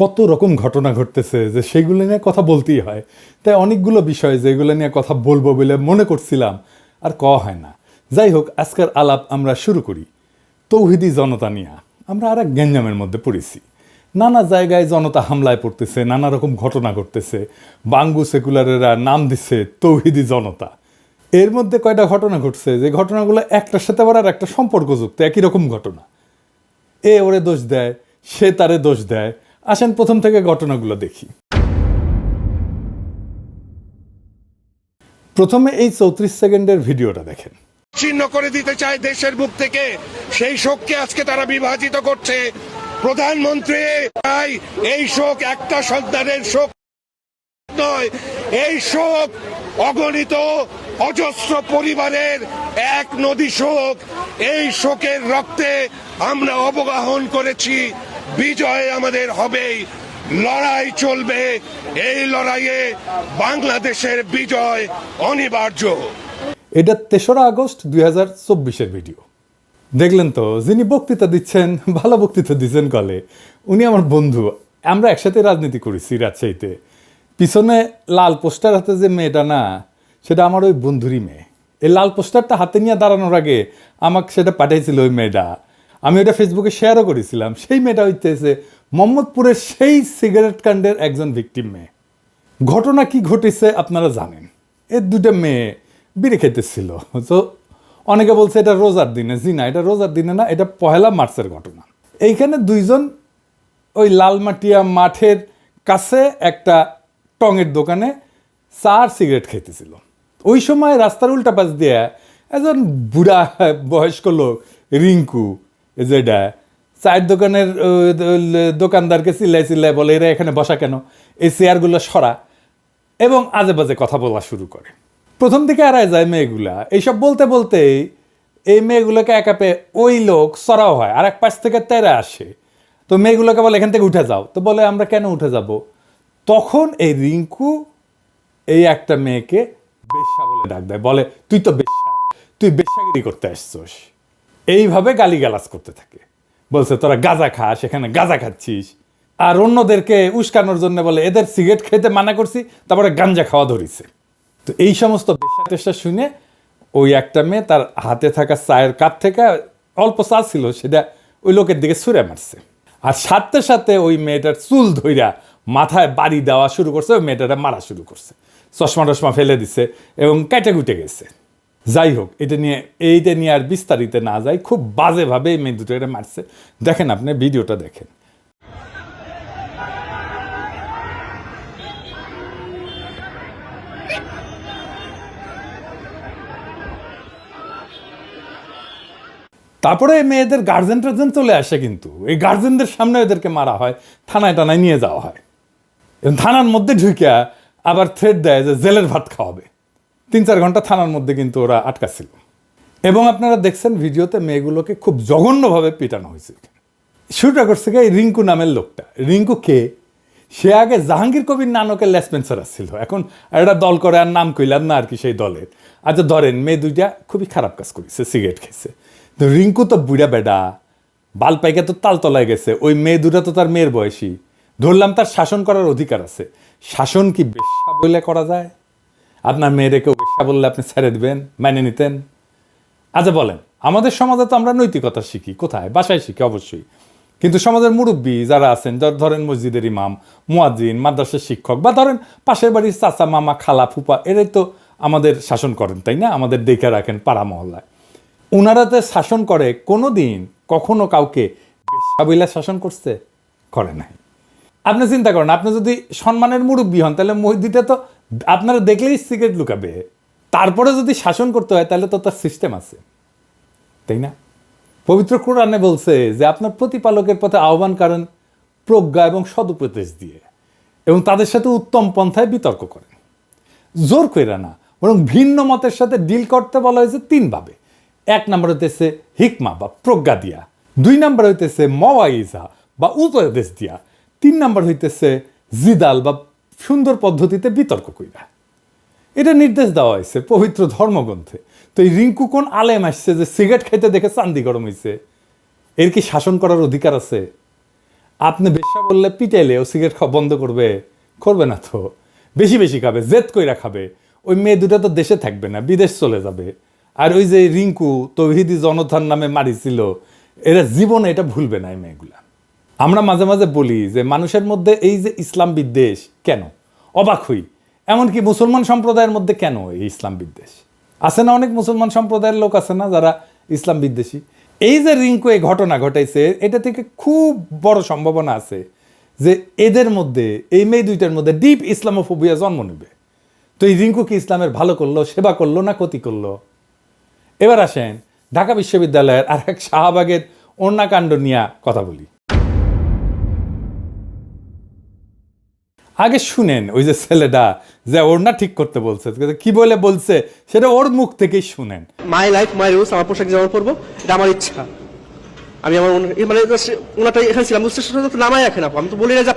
কত রকম ঘটনা ঘটতেছে যে সেগুলো নিয়ে কথা বলতেই হয়। তাই অনেকগুলো বিষয় যেগুলো নিয়ে কথা বলবো বলে মনে করছিলাম আর কওয়া হয় না। যাই হোক, আজকের আলাপ আমরা শুরু করি তৌহিদি জনতা নিয়ে। আমরা আর এক গ্যাঞ্জামের মধ্যে পড়েছি। নানা জায়গায় জনতা হামলায় পড়তেছে, নানা রকম ঘটনা ঘটতেছে। বাঙ্গু সেকুলারেরা নাম দিচ্ছে তৌহিদি জনতা। এর মধ্যে কয়টা ঘটনা ঘটছে যে ঘটনাগুলো একটার সাথে আবার আর একটা সম্পর্কযুক্ত, একই রকম ঘটনা। এ ওরে দোষ দেয়, সে তারে দোষ দেয়। আসেন প্রথম থেকে ঘটনাগুলো দেখি। প্রথমে এই 34 সেকেন্ডের ভিডিওটা দেখেন। ছিন্ন করে দিতে চায় দেশের বুক থেকে, সেই শোককে আজকে তারা বিভাজিত করছে। প্রধানমন্ত্রী এই শোক একটা সন্তানের শোক নয়, এই শোক অগণিত অজস্র পরিবারের এক নদী শোক। এই শোকের রক্তে আমরা অবগাহন করেছি, বিজয় আমাদের হবেই, লড়াই চলবে। এই লড়াইয়ে বাংলাদেশের বিজয় অনিবার্য। এটা 3রা আগস্ট 2024-এর ভিডিও। দেখলেন তো, যিনি বক্তৃতা দিচ্ছেন, ভালো বক্তৃতা দিচ্ছেন কলে, উনি আমার বন্ধু। আমরা একসাথে রাজনীতি করেছি রাজশাহীতে। পিছনে লাল পোস্টার হাতে যে মেয়েটা না, সেটা আমার ওই বন্ধুরই মেয়ে। এই লাল পোস্টারটা হাতে নিয়ে দাঁড়ানোর আগে আমাকে সেটা পাঠিয়েছিল ওই মেয়েটা। আমি ওটা ফেসবুকে শেয়ারও করেছিলাম। সেই মেয়েটা হইতেছে মোহাম্মদপুরের সেই সিগারেট কাণ্ডের একজন ভিকটিম মেয়ে। ঘটনা কি ঘটেছে আপনারা জানেন। এর দুটো মেয়ে বিড়ি খেতেছিল। তো অনেকে বলছে এটা রোজার দিনে। জি না, এটা রোজার দিনে না, এটা 1 মার্চের ঘটনা। এইখানে দুইজন ওই লালমাটিয়া মাঠের কাছে একটা টঙের দোকানে চা আর সিগারেট খেতেছিল। ওই সময় রাস্তার উল্টা পাশ দিয়ে একজন বুড়া বয়স্ক লোক, রিঙ্কু, যেটা চায়ের দোকানের দোকানদারকে চিল্লাই বলে, এরা এখানে বসা কেন, এই চেয়ারগুলো সরা, এবং আজে বাজে কথা বলা শুরু করে। প্রথম দিকে এড়ায় যায় মেয়েগুলা। এইসব বলতে বলতেই এই মেয়েগুলোকে একা পেয়ে ওই লোক সরাও হয়, আর এক পাশ থেকে তেরে আসে। তো মেয়েগুলোকে বলে এখান থেকে উঠে যাও। তো বলে আমরা কেন উঠে যাব? তখন এই রিঙ্কু এই একটা মেয়েকে বেশ্যা বলে ডাক দেয়, বলে তুই তো বেশ্যা, তুই বেশ্যাগিরি করতে আসছোস। এইভাবে গালিগালাজ করতে থাকে। বলছে তোরা গাঁজা খাস, এখানে গাঁজা খাচ্ছিস। আর অন্যদেরকে উস্কানোর জন্য বলে এদের সিগারেট খেতে মানা করছি, তারপরে গাঞ্জা খাওয়া ধরিছে। তো এই সমস্ত বেশ্যা টেশ্যা শুনে ওই একটা মেয়ে তার হাতে থাকা চায়ের কাপ থেকে অল্প চা ছিল, সেটা ওই লোকের দিকে ছুঁড়ে মারছে। আর সাথে সাথে ওই মেয়েটার চুল ধইরা মাথায় বাড়ি দেওয়া শুরু করছে, ওই মেয়েটাটা মারা শুরু করছে। চশমা টশমা ফেলে দিছে এবং কেটে কুটে গেছে। যাই হোক, এইটা নিয়ে আর বিস্তারিত না যাই, খুব বাজেভাবে এই মেয়ে দুটো এটা মারছে। দেখেন, আপনি ভিডিওটা দেখেন। তারপরে মেয়েদের গার্জেন টার্জেন চলে আসে, কিন্তু এই গার্জেনদের সামনে এদেরকে মারা হয়, থানায় টানায় নিয়ে যাওয়া হয়। এবং থানার মধ্যে ঢুকিয়া আবার থ্রেট দেয় যে জেলের ভাত খাওয়াবে। 3-4 ঘন্টা থানার মধ্যে কিন্তু ওরা আটকা ছিল। এবং আপনারা দেখছেন ভিডিওতে মেয়েগুলোকে খুব জঘন্যভাবে পিটানো হয়েছে। শুরুটা করছে এই রিঙ্কু নামের লোকটা। রিঙ্কু কে? সে আগে জাহাঙ্গীর কবির নানকের লেসপেন্সার ছিল। এখন একটা দল করে, আর নাম কইলাম না আর কি সেই দলের। আচ্ছা ধরেন, মেয়ে দুইটা খুবই খারাপ কাজ করেছে, সিগারেট খেয়েছে। তো রিঙ্কু তো বুড়া বেডা, বাল পাইকা তো তালতলায় গেছে। ওই মেয়ে দুটা তো তার মেয়ের বয়সী। ধরলাম তার শাসন করার অধিকার আছে। শাসন কি বেশ্যা বলে করা যায়? আপনার মেয়েরে কেউ বেশ্যা বললে আপনি ছেড়ে দিবেন, মেনে নিতেন? আচ্ছা বলেন, আমাদের সমাজে তো আমরা নৈতিকতা শিখি কোথায়? বাসায় শিখি অবশ্যই। কিন্তু সমাজের মুরব্বী যারা আছেন, ধরেন মসজিদের ইমাম, মুয়াজ্জিন, মাদ্রাসার শিক্ষক, বা ধরেন পাশের বাড়ির চাচা, মামা, খালা, ফুপা, এরাই তো আমাদের শাসন করেন, তাই না? আমাদের দেখে রাখেন পাড়া মহল্লায়। ওনারাতে শাসন করে, কোনো দিন কখনো কাউকে বেশ্যা বইলা শাসন করছে? করে নাই। আপনি চিন্তা করেন, আপনি যদি সম্মানের মুরব্বী হন, তাহলে মসজিদে তো আপনারা দেখলেই সিগারেট লুকাবে। তারপরে যদি শাসন করতে হয়, তাহলে তো তার সিস্টেম আছে, তাই না? পবিত্র কোরআনে বলছে যে আপনার প্রতিপালকের পথে আহ্বান করেন প্রজ্ঞা এবং সদুপদেশ দিয়ে, এবং তাদের সাথে উত্তম পন্থায় বিতর্ক করেন। জোর কইরা না, বরং ভিন্ন মতের সাথে ডিল করতে বলা হয়েছে 3 ভাবে। 1 নম্বর হইতেছে হিকমা বা প্রজ্ঞা দিয়া, 2 নম্বর হইতেছে মওয়াইজা বা উপদেশ দিয়া, 3 নম্বর হইতেছে জিদাল বা সুন্দর পদ্ধতিতে বিতর্ক কইরা। এটা নির্দেশ দেওয়া হয়েছে পবিত্র ধর্মগ্রন্থে। তো এই রিঙ্কু কোন আলেম আসছে যে সিগারেট খাইতে দেখে চান্দি গরম হয়েছে? এর কি শাসন করার অধিকার আছে? আপনি বেশ্যা বললে পিটাইলে ও সিগারেট খাওয়া বন্ধ করবে? করবে না তো। বেশি বেশি খাবে, জেদ কইরা খাবে। ওই মেয়ে দুটো তো দেশে থাকবে না, বিদেশ চলে যাবে। আর ওই যে রিঙ্কু তৌহিদি জনতার নামে মারিছিল, এরা জীবনে এটা ভুলবে না এই মেয়েগুলা। আমরা মাঝে মাঝে বলি যে মানুষের মধ্যে এই যে ইসলাম বিদ্বেষ কেন, অবাক হই। এমনকি মুসলমান সম্প্রদায়ের মধ্যে কেন এই ইসলাম বিদ্বেষ আছে না? অনেক মুসলমান সম্প্রদায়ের লোক আছে না যারা ইসলাম বিদ্বেষী। এই যে রিঙ্কু এই ঘটনা ঘটাইছে, এটা থেকে খুব বড় সম্ভাবনা আছে যে এদের মধ্যে, এই মেয়ে দুইটার মধ্যে ডিপ ইসলামোফোবিয়া জন্ম নেবে। তো এই রিঙ্কু কি ইসলামের ভালো করলো, সেবা করলো না ক্ষতি করলো? এবার আসেন ঢাকা বিশ্ববিদ্যালয়ের আর এক শাহবাগের অন্যাকাণ্ড নিয়ে কথা বলি। আগে শুনেন ওই যে ছেলেটা যে ওড়না ঠিক করতে বলছে, কি বলে বলছে সেটা ওর মুখ থেকেই শুনেন। মাই লাইফ মাই রুলস, আমার পোশাক যেমন পরবো এটা আমার ইচ্ছা। আমি আমার মানে ওনাটা এখানে ছিলাম, নামাই রাখেন আপু। আমি তো বলি না যে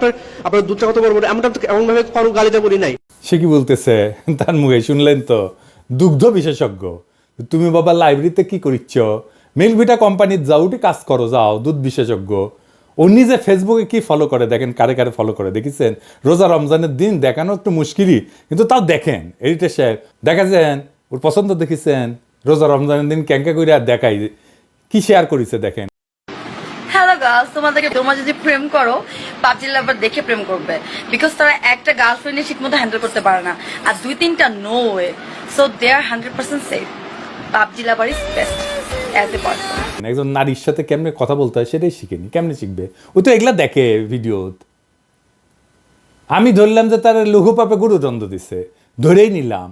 আপনার দুধটা কত বড়, আমরা তো এমন ভাবে কোনো গালিটা বলি নাই। সে কি বলতেছে তার মুখে শুনলেন তো? দুগ্ধ বিশেষজ্ঞ। তুমি বাবা লাইব্রেরিতে কি করিচ্ছ? মিল্কভিটা কোম্পানির যাও, উঠে কাজ করো, যাও। দুধ বিশেষজ্ঞ। ও নিজে ফেসবুকে কি ফলো করে দেখেন, কারে কারে ফলো করে দেখেছেন? রোজা রমজানের দিন দেখানো একটু মুশকিলই, কিন্তু তাও দেখেন। এডিটর সাহেব দেখাছেন, ওর পছন্দ দেখেছেন? রোজা রমজানের দিন ক্যাঙ্কা করে আর দেখাই কি শেয়ার করেছে দেখেন। হ্যালো গার্লস, তোমরা যদি প্রেম করো, পাবজি লাভার দেখে প্রেম করবে। বিকজ তারা একটা গার্লফ্রেন্ডে ঠিক মতো হ্যান্ডেল করতে পারে না, আর 2-3টা no way. So they are 100% safe. PUBG lover is best as a person. একজন নারীর সাথে কেমনে কথা বলতে হয় সেটাই শিখেনি, কেমনে শিখবে? ও তো এগুলা দেখে ভিডিও। আমি ধরলাম যে তার লঘু পাপে গুরুদণ্ড দিছে, ধরেই নিলাম।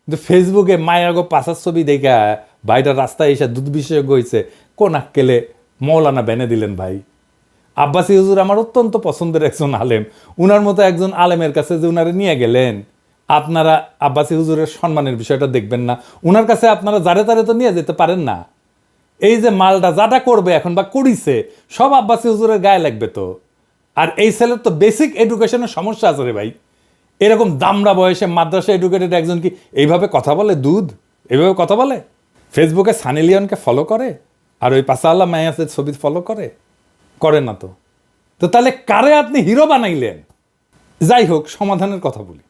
কিন্তু ফেসবুকে মায়াগো পাশার ছবি দেখা ভাইটা রাস্তায় এসে দুধ বিশেষজ্ঞ হয়েছে, কোন আক্কেলে মৌলানা বেনে দিলেন ভাই। আব্বাসী হুজুর আমার অত্যন্ত পছন্দের একজন আলেম। উনার মতো একজন আলেমের কাছে যে উনারে নিয়ে গেলেন, আপনারা আব্বাসী হুজুরের সম্মানের বিষয়টা দেখবেন না? উনার কাছে আপনারা যারে তারে তো নিয়ে যেতে পারেন না। এই যে মালটা যাটা করবে এখন বা করিছে, সব আব্বাসী হুজুরের গায়ে লাগবে তো। আর এই ছেলের তো বেসিক এডুকেশনের সমস্যা আছে রে ভাই। এরকম দামড়া বয়সে মাদ্রাসা এডুকেটেড একজন কি এইভাবে কথা বলে? দুধ এইভাবে কথা বলে? ফেসবুকে সানি লিওনকে ফলো করে আর ওই পাসাল্লা মায়াসের ছবি ফলো করে না তো। তো তাহলে কারে আপনি হিরো বানাইলেন? যাই হোক, সমাধানের কথা বলি।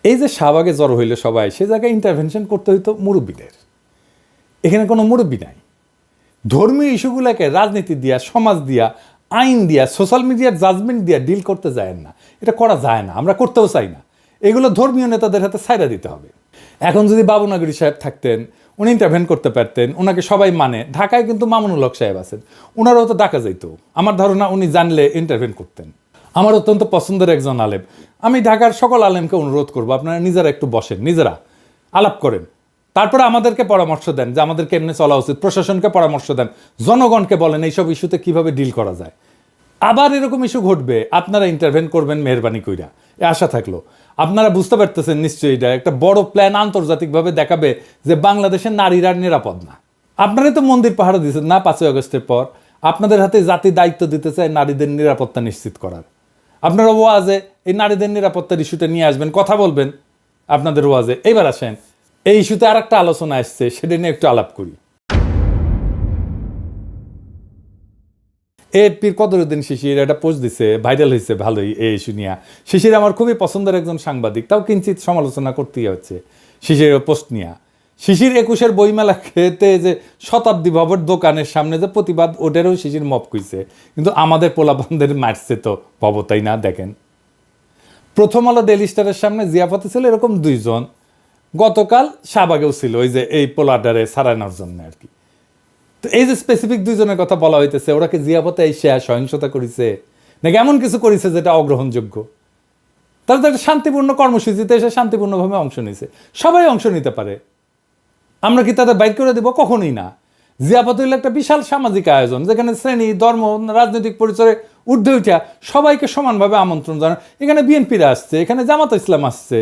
এই যে শাহবাগে জড়ো হইলে সবাই, সে জায়গায় ইন্টারভেনশন করতে হইতো মুরব্বীদের। এখানে কোনো মুরব্বী নাই। ধর্মীয় ইস্যুগুলোকে রাজনীতি দিয়া, সমাজ দিয়া, আইন দিয়া, সোশ্যাল মিডিয়ার জাজমেন্ট দিয়া ডিল করতে যায় না। এটা করা যায় না, আমরা করতেও চাই না। এগুলো ধর্মীয় নেতাদের হাতে ছাইড়া দিতে হবে। এখন যদি বাবুনগরী সাহেব থাকতেন, উনি ইন্টারভেন করতে পারতেন, ওনাকে সবাই মানে। ঢাকায় কিন্তু মামুনুল হক সাহেব আছেন, ওনারাও তো ডাকা যাইত। আমার ধারণা উনি জানলে ইন্টারভেন করতেন। আমার অত্যন্ত পছন্দের একজন আলেম। আমি ঢাকার সকল আলেমকে অনুরোধ করবো, আপনারা নিজেরা একটু বসেন, নিজেরা আলাপ করেন, তারপরে আমাদেরকে পরামর্শ দেন যে আমাদের কেমনে চলা উচিত। প্রশাসনকে পরামর্শ দেন, জনগণকে বলেন এইসব ইস্যুতে কিভাবে ডিল করা যায়। আবার এরকম ইস্যু ঘটবে, আপনারা ইন্টারভেন করবেন মেহরবানি কইরা, এ আশা থাকলো। আপনারা বুঝতে পারতেছেন নিশ্চয়ই এটা একটা বড় প্ল্যান, আন্তর্জাতিকভাবে দেখাবে যে বাংলাদেশের নারীরা নিরাপদ না। আপনারাই তো মন্দির পাহারা দিয়েছেন না 5ই আগস্টের পর? আপনাদের হাতে জাতি দায়িত্ব দিতে চায় নারীদের নিরাপত্তা নিশ্চিত করার। আপনারা ওয়াজে এই নারীদের নিরাপত্তার ইস্যুটা নিয়ে আসবেন, কথা বলবেন আপনাদের ওয়াজে। এইবার আসেন এই ইস্যুতে আর একটা আলোচনা আসছে, সেটা নিয়ে একটু আলাপ করি। এপির কদরুদ্দিন শিশির একটা পোস্ট দিছে, ভাইরাল হয়েছে ভালোই এই ইস্যু নিয়ে। শিশির আমার খুবই পছন্দের একজন সাংবাদিক, তাও কিঞ্চিত সমালোচনা করতেই হচ্ছে শিশিরের পোস্ট নিয়ে। শিশির 21-এর বইমেলা খেতে যে শতাব্দী ভবন দোকানের সামনে যে প্রতিবাদ, ওটারও শিশির মপ কইছে। কিন্তু আমাদের পোলাপানদের মারছে তো ভবতাই না। দেখেন, প্রথম আলো ডেইলি স্টারের সামনে জিয়াফতে ছিল এরকম 2 জন, গতকাল শাহবাগেও ছিল ওই যে এই পোলাডারে সারানোর জন্য আর কি। তো এই যে স্পেসিফিক 2 জনের কথা বলা হইতেছে, ওরা কি জিয়াফতে এসে সহিংসতা করেছে নাকি এমন কিছু করেছে যেটা অগ্রহণযোগ্য? তারা তো একটা শান্তিপূর্ণ কর্মসূচিতে এসে শান্তিপূর্ণভাবে অংশ নিয়েছে, সবাই অংশ নিতে পারে। আমরা কি তাদের বাইর করে দেব? কখনোই না। জিয়াফত হইল একটা বিশাল সামাজিক আয়োজন, যেখানে শ্রেণী, ধর্ম, রাজনৈতিক পরিচয়ে ঊর্ধ্বে উঠা সবাইকে সমানভাবে আমন্ত্রণ জানান। এখানে বিএনপিরা আসছে, এখানে জামাত ইসলাম আসছে,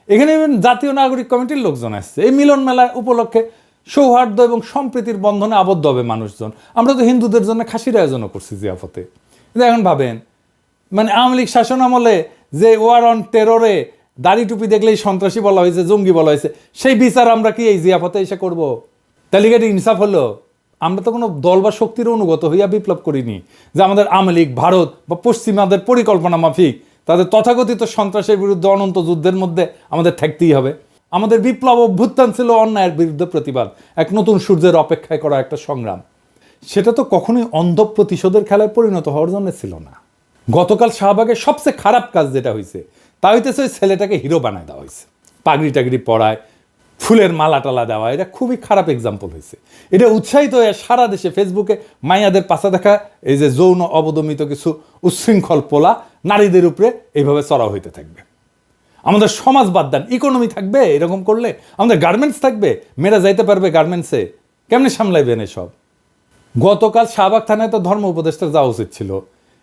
এখানে জাতীয় নাগরিক কমিটির লোকজন আসছে। এই মিলন মেলা উপলক্ষে সৌহার্দ্য এবং সম্প্রীতির বন্ধনে আবদ্ধ হবে মানুষজন। আমরা তো হিন্দুদের জন্য খাসির আয়োজনও করছি জিয়াফতে। কিন্তু এখন ভাবেন, মানে আওয়ামী লীগ শাসন আমলে যে ওয়ার অন টেররে দাড়ি টুপি দেখলেই সন্ত্রাসী বলা হয়েছে, জঙ্গি বলা হয়েছে, সেই বিচার আমরা কি এই জিয়াফতে এসে করবো? তাহলে এটা ইনসাফ হলো? আমরা তো কোনো দল বা শক্তির অনুগত হইয়া বিপ্লব করিনি যে আমাদের আওয়ামী লীগ, ভারত বা পশ্চিমাদের পরিকল্পনা মাফিক তাদের তথাকথিত সন্ত্রাসের বিরুদ্ধে অনন্ত যুদ্ধের মধ্যে আমাদের থাকতেই হবে। আমাদের বিপ্লব অভ্যুত্থান ছিল অন্যায়ের বিরুদ্ধে প্রতিবাদ, এক নতুন সূর্যের অপেক্ষায় করা একটা সংগ্রাম। সেটা তো কখনোই অন্ধ প্রতিশোধের খেলায় পরিণত হওয়ার জন্য ছিল না। গতকাল শাহবাগের সবচেয়ে খারাপ কাজ যেটা হয়েছে তা হইতেছে ওই ছেলেটাকে হিরো বানায় দেওয়া হয়েছে, পাগড়ি টাগড়ি পরায়, ফুলের মালা টালা দেওয়া, এটা খুবই খারাপ এক্সাম্পল হয়েছে। এটা উৎসাহিত হয়ে সারা দেশে ফেসবুকে মাইয়াদের পাশা দেখা এই যে যৌন অবদমিত কিছু উচ্ছৃঙ্খল পোলা নারীদের উপরে এইভাবে চড়া হইতে থাকবে। আমাদের সমাজ বাদ দেন, ইকোনমি থাকবে এরকম করলে, আমাদের গার্মেন্টস থাকবে, মেয়েরা যাইতে পারবে গার্মেন্টসে, কেমনি সামলাইবেন এসব? গতকাল শাহবাগ থানায় তো ধর্ম উপদেষ্টার যাওয়া উচিত ছিল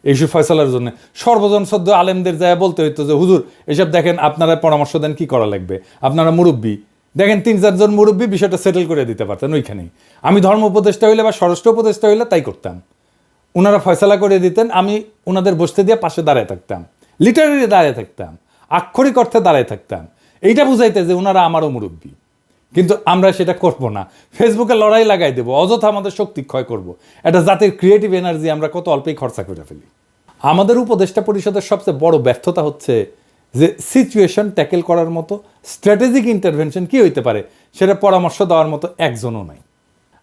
এইসব ফয়সালার জন্য। সর্বজন সদ্য আলেমদের যায় বলতে হইতো যে হুজুর এসব দেখেন, আপনারা পরামর্শ দেন কি করা লাগবে, আপনারা মুরব্বী দেখেন, 3-4 জন মুরব্বী বিষয়টা সেটেল করে দিতে পারতেন ওইখানেই। আমি ধর্ম উপদেষ্টা হইলে বা স্বরাষ্ট্র উপদেষ্টা হইলে তাই করতাম, ওনারা ফয়সালা করে দিতেন, আমি ওনাদের বসতে দিয়ে পাশে দাঁড়ায় থাকতাম, লিটারারি দাঁড়ায় থাকতাম, আক্ষরিক অর্থে দাঁড়ায় থাকতাম, এইটা বুঝাইতে যে ওনারা আমারও মুরব্বী। কিন্তু আমরা সেটা করব না, ফেসবুকে লড়াই লাগাই দেবো, অযথা আমাদের শক্তি ক্ষয় করব। একটা জাতির ক্রিয়েটিভ এনার্জি আমরা কত অল্পেই খরচা করে ফেলি। আমাদের উপদেষ্টা পরিষদের সবচেয়ে বড় ব্যর্থতা হচ্ছে যে সিচুয়েশন ট্যাকেল করার মতো স্ট্র্যাটেজিক ইন্টারভেনশন কি হইতে পারে সেটা পরামর্শ দেওয়ার মতো একজনও নাই।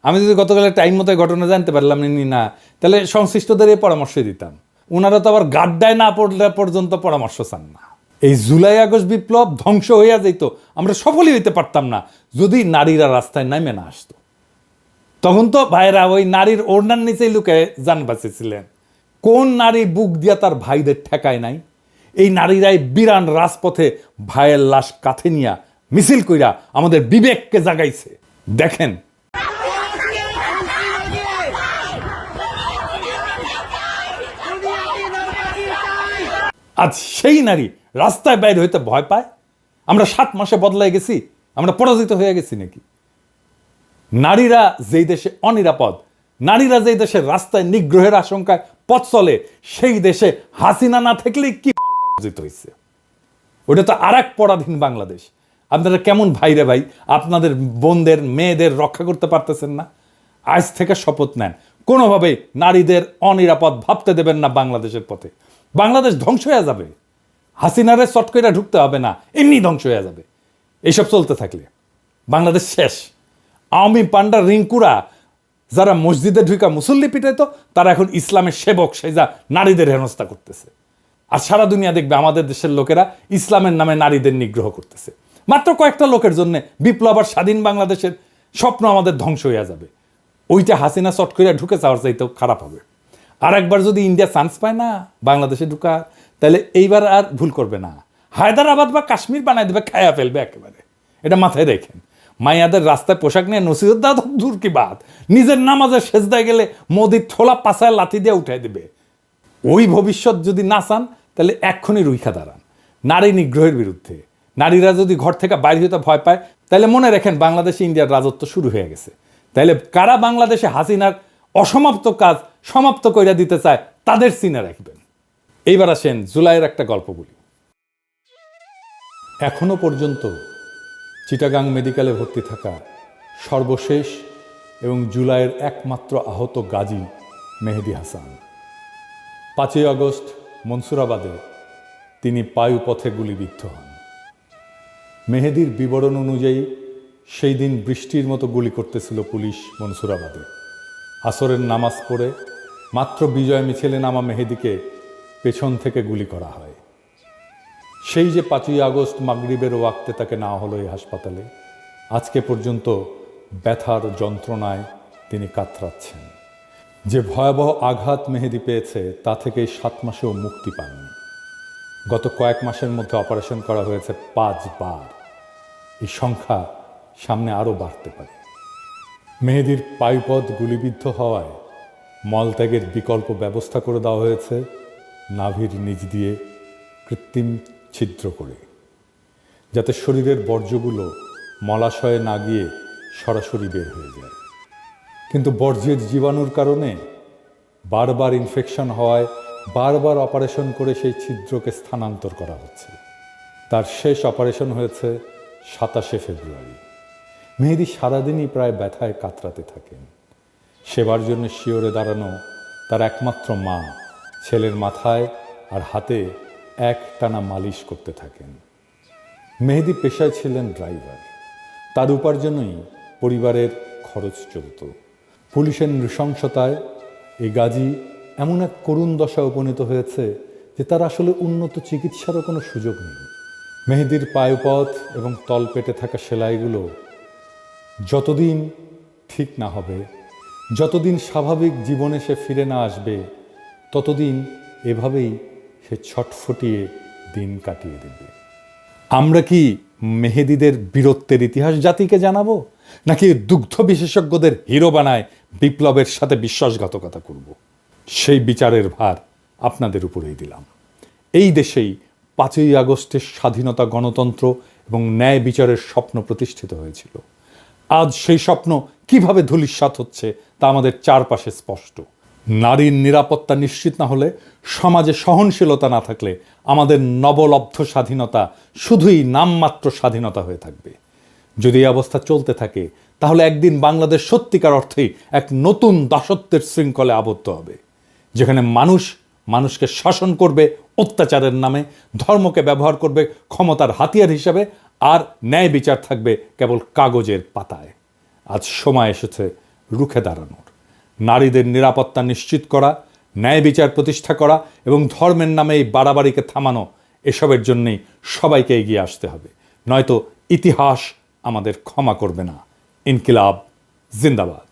আমি যদি গতকালের টাইম মতো ঘটনা জানতে পারলাম না, তাহলে সংশ্লিষ্টদের এই পরামর্শই দিতাম। ওনারা তো আবার গাড্ডায় না পড়লে পর্যন্ত পরামর্শ চান না। এই জুলাই আগস্ট বিপ্লব ধ্বংস হইয়া যেত, আমরা সফলই হইতে পারতাম না যদি নারীরা রাস্তায় নামে না আসতো। তখন তো ভাইরা ওই নারীর ওড়নার নিচেই লুকে যান বাঁচেছিলেন। কোন নারী বুক দিয়া তার ভাইদের ঠেকায় নাই? এই নারীরাই বিরান রাজপথে ভাইয়ের লাশ কাঁধে নিয়া মিছিল কইরা আমাদের বিবেককে জাগাইছে। দেখেন, আজ সেই নারী রাস্তায় বাইরে হইতে ভয় পায়। আমরা 7 মাসে বদলাই গেছি, আমরা পরাজিত হয়ে গেছি নাকি? নারীরা যেই দেশে অনিরাপদ, নারীরা যেই দেশে রাস্তায় নিগ্রহের আশঙ্কায় পথ চলে, সেই দেশে হাসিনা না থাকলেই কি অর্জিত হয়েছে? ওটা তো আর এক পরাধীন বাংলাদেশ। আপনারা কেমন ভাইরে ভাই, আপনাদের বোনদের মেয়েদের রক্ষা করতে পারতেছেন না? আজ থেকে শপথ নেন, কোনোভাবেই নারীদের অনিরাপদ ভাবতে দেবেন না বাংলাদেশের পথে। বাংলাদেশ ধ্বংস হয়ে যাবে, হাসিনারে চট করে ঢুকতে হবে না, এমনি ধ্বংস হয়ে যাবে। এইসব চলতে থাকলে বাংলাদেশ শেষ। আওয়ামী পান্ডা রিঙ্কুরা যারা মসজিদে ঢুকা মুসল্লি পিটাইতো, তারা এখন ইসলামের সেবক সেজা নারীদের হেনস্থা করতেছে। আর সারা দুনিয়া দেখবে আমাদের দেশের লোকেরা ইসলামের নামে নারীদের নিগ্রহ করতেছে। মাত্র কয়েকটা লোকের জন্য বিপ্লব আর স্বাধীন বাংলাদেশের স্বপ্ন আমাদের ধ্বংস হয়ে যাবে। ওইটা হাসিনা চট করে ঢুকে যাওয়ার চাইতেও খারাপ হবে। আর একবার যদি ইন্ডিয়া চান্স পায় না বাংলাদেশে ঢুকা, তাহলে এইবার আর ভুল করবে না, হায়দ্রাবাদ বা কাশ্মীর বানায় দেবে, খায়া ফেলবে একেবারে। এটা মাথায় রেখেন। মাইয়াদের রাস্তায় পোশাক নিয়ে নসিহত দাও দূর কি বাদ, নিজের নামাজের সেজদায় গেলে মোদির ঠোলা পাশায় লাথি দিয়ে উঠাই দেবে। ওই ভবিষ্যৎ যদি না চান তাহলে এক্ষুনি রুইখা দাঁড়ান নারী নিগ্রহের বিরুদ্ধে। নারীরা যদি ঘর থেকে বাইরে হতে ভয় পায়, তাহলে মনে রাখেন বাংলাদেশে ইন্ডিয়ার রাজত্ব শুরু হয়ে গেছে। তাহলে কারা বাংলাদেশে হাসিনার অসমাপ্ত কাজ সমাপ্ত কইরা দিতে চায় তাদের চিনে রাখবেন। এইবার আসেন জুলাইয়ের একটা গল্প বলি। এখনো পর্যন্ত চিটাগাং মেডিকেলে ভর্তি থাকা সর্বশেষ এবং জুলাইয়ের একমাত্র আহত গাজী মেহেদী হাসান। 5ই আগস্ট মনসুরাবাদে তিনি পায়ুপথে গুলিবিদ্ধ হন। মেহেদীর বিবরণ অনুযায়ী সেই দিন বৃষ্টির মতো গুলি করতেছিল পুলিশ মনসুরাবাদে। আসরের নামাজ পড়ে মাত্র বিজয় মিছিলে নামা মেহেদীকে পেছন থেকে গুলি করা হয়। সেই যে 5ই আগস্ট মাগরিবের ওয়াক্তে তাকে নেওয়া হলো এই হাসপাতালে, আজকে পর্যন্ত ব্যথার যন্ত্রণায় তিনি কাতরাচ্ছেন। যে ভয়াবহ আঘাত মেহেদী পেয়েছে তা থেকে 7 মাসেও মুক্তি পাননি। গত কয়েক মাসের মধ্যে অপারেশন করা হয়েছে 5 বার। এই সংখ্যা সামনে আরও বাড়তে পারে। মেহেদীর পায়ুপথ গুলিবিদ্ধ হওয়ায় মলত্যাগের বিকল্প ব্যবস্থা করে দেওয়া হয়েছে নাভির নিচ দিয়ে কৃত্রিম ছিদ্র করে, যাতে শরীরের বর্জ্যগুলো মলাশয়ে না গিয়ে সরাসরি বের হয়ে যায়। কিন্তু বর্জ্যের জীবাণুর কারণে বারবার ইনফেকশন হওয়ায় বারবার অপারেশন করে সেই ছিদ্রকে স্থানান্তর করা হচ্ছে। তার শেষ অপারেশন হয়েছে 27শে ফেব্রুয়ারি। মেহেদী সারাদিনই প্রায় ব্যথায় কাতরাতে থাকেন। সেবার জন্য শিওরে দাঁড়ানো তার একমাত্র মা ছেলের মাথায় আর হাতে একটানা মালিশ করতে থাকেন। মেহেদী পেশায় ছিলেন ড্রাইভার, তার উপার্জনেই পরিবারের খরচ চলত। পুলিশের নৃশংসতায় এই গাজী এমন এক করুণ দশায় উপনীত হয়েছে যে তার আসলে উন্নত চিকিৎসারও কোনো সুযোগ নেই। মেহেদীর পায়ুপথ এবং তলপেটে থাকা সেলাইগুলো যতদিন ঠিক না হবে, যতদিন স্বাভাবিক জীবনে সে ফিরে না আসবে, ততদিন এভাবেই সে ছটফটিয়ে দিন কাটিয়ে দেবে। আমরা কি মেহেদীদের বীরত্বের ইতিহাস জাতিকে জানাবো, নাকি দুগ্ধ বিশেষজ্ঞদের হিরো বানায় বিপ্লবের সাথে বিশ্বাসঘাতকতা করব? সেই বিচারের ভার আপনাদের উপরেই দিলাম। এই দেশেই 5ই আগস্টের স্বাধীনতা, গণতন্ত্র এবং ন্যায় বিচারের স্বপ্ন প্রতিষ্ঠিত হয়েছিল। আজ সেই স্বপ্ন কিভাবে ধূলিসাৎ হচ্ছে তা আমাদের চারপাশে স্পষ্ট। নারীর নিরাপত্তা নিশ্চিত না হলে, সমাজে সহনশীলতা না থাকলে আমাদের নবলব্ধ স্বাধীনতা শুধুই নামমাত্র স্বাধীনতা হয়ে থাকবে। যদি এই অবস্থা চলতে থাকে তাহলে একদিন বাংলাদেশ সত্যিকার অর্থেই এক নতুন দাসত্বের শৃঙ্খলে আবদ্ধ হবে, যেখানে মানুষ মানুষকে শাসন করবে অত্যাচারের নামে, ধর্মকে ব্যবহার করবে ক্ষমতার হাতিয়ার হিসাবে, আর ন্যায় বিচার থাকবে কেবল কাগজের পাতায়। আজ সময় এসেছে রুখে দাঁড়ানোর। নারীদের নিরাপত্তা নিশ্চিত করা, ন্যায় বিচার প্রতিষ্ঠা করা এবং ধর্মের নামে এই বাড়াবাড়িকে থামানো, এসবের জন্যেই সবাইকে এগিয়ে আসতে হবে, নয়তো ইতিহাস আমাদের ক্ষমা করবে না। ইনকিলাব জিন্দাবাদ।